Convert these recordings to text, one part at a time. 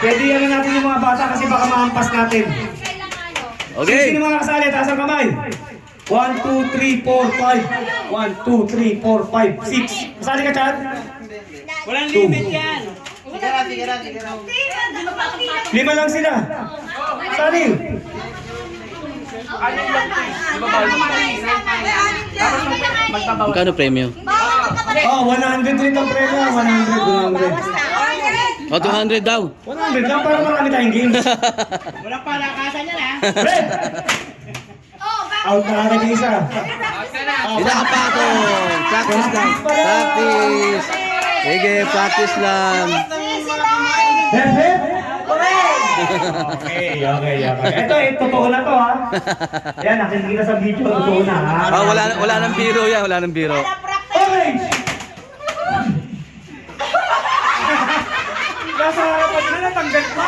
Pwede yan natin yung mga bata kasi baka maampas natin. Okay. Sino mga kasali? Taas ang kamay. 1, 2, 3, 4, 5. 1, 2, 3, 4, 5, 6. Kasali ka, Chad? Walang limit yan. Lima lang sila. Kasali. Magkano premyo? Oh, 100 rin ang premyo. 100. O, 200 daw. 100 lang para marami tayong games. Walang palakasan yan ha. Red! Out na natin yung isa. Hindi nakapatong. Practice lang. Practice. Sige, practice lang. Hep, hep! Okay. Ito, totoo na to ha. Yan, nakikita sa video, totoo na ha. Oh, wala nang biro yan. Wala nang biro. Orange! Nasa harapan na natanggal pa.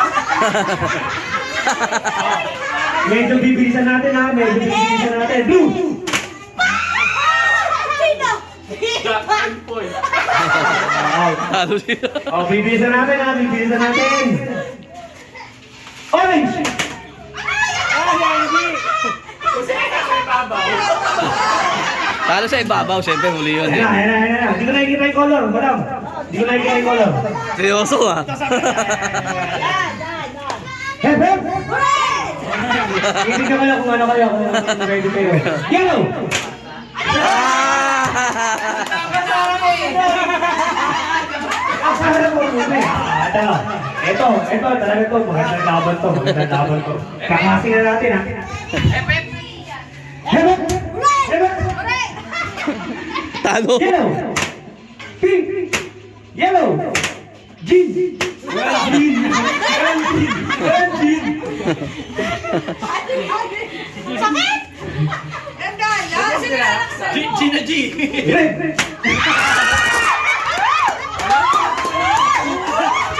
Medyo bibilisan natin ha. Medyo bibilisan natin. Blue! Talo siya. Oh, bibilisan natin ha. Bibilisan natin. Orange! Talo sa ibabaw. Siyempre, huli yun. Ayan na. Hindi ko nakikita yung color, madam. Hindi ko nakikita yung color. Seryoso ah. Hep, hep! Hindi ka pala kung ano kayo, kung ready kayo. Yellow! Akala mo muna eh. Ito, talaga ito. Magandang laban to. Kakasi na natin ha. Hep, hep! Talo. Yellow! Pink! Yellow! Green! Green! Sakit? Ang gala. G na G. Red!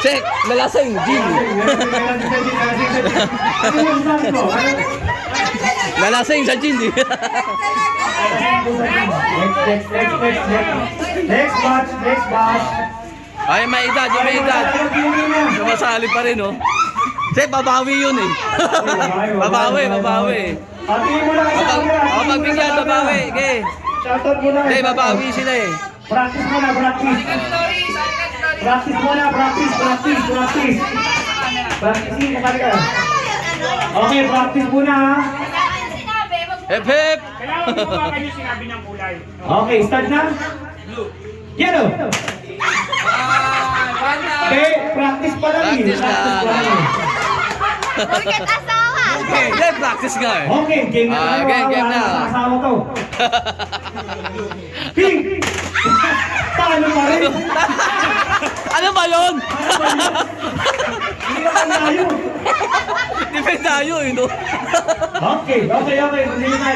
Check. Lalasing. Gin. Lalasing sa gin. Next batch. Ay, may edad. Yung may edad. Sumasali pa rin oh. Check, babawi yun eh. Babawi. Patingin mo lang sa camera. O, pagbigyan, babawi. Okay. Shoutout mo na. Hindi, babawi sila eh. Practice muna. Practice yun, kapag ka. Okay, practice muna ha. Hep, hep. Kailangan mo ba kayo sinabi ng kulay? Okay, start na. Yellow. Okay, practice pa lang yun. Practice lang. Bakit asawa? Okay, practice nga eh. Okay, game na tayo. Game na. Asawa to. Pink! Paano pa rin? Ano ba yun? Hindi ka tayo. Depende tayo eh, no? Okay. Hindi na,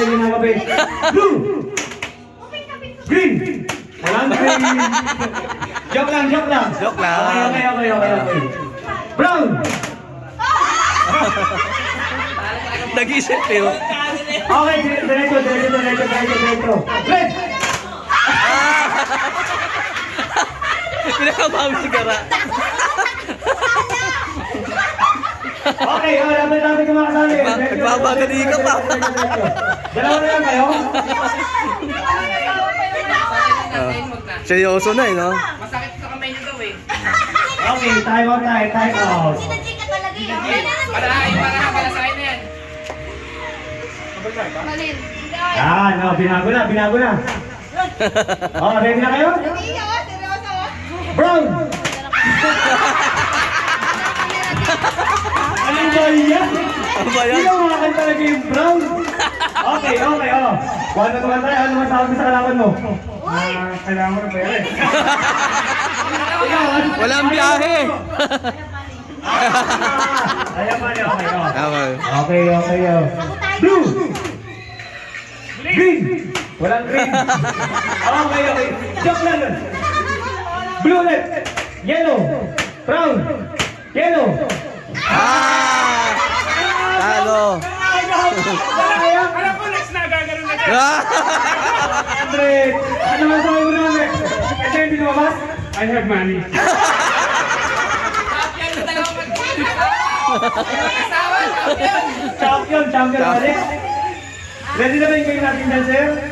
ginagabi. Blue! Green! Walang green! Joke lang. Joke lang. Okay. Brown! Nag-isip eh. Oh. Okay, diretso. Red! Pinakabawi si Gara. Okay, dapat kumakasali. Nagbabagali ka pa. Dalawa na lang kayo? Seryoso na eh, no? Masakit sa kamay niyo daw eh. Okay, time out. Sinadjika talaga yun. Para sa akin na yan. Malin. Yan, binago na. Oh, ready na kayo? Seryoso. Brown! Ano ba yan? Ano ba yan? Hindi mo makakal talaga yung brown. Okay. Kung ano naman tayo, ano masabi sa kalaban mo? Kailangan mo na pera eh. Walang biyahe. Okay. Blue! Green! Walang green. Okay. Joke lang yun. Blue ulit. Yellow. Brown. Yellow. Talo. Alam ko next na gagano'n na dyan. Andre, ano masabi mo namin? Kasi hindi lumabas? I have money. Champion, champion, Alex. Ready na ba yung game natin dyan, sir?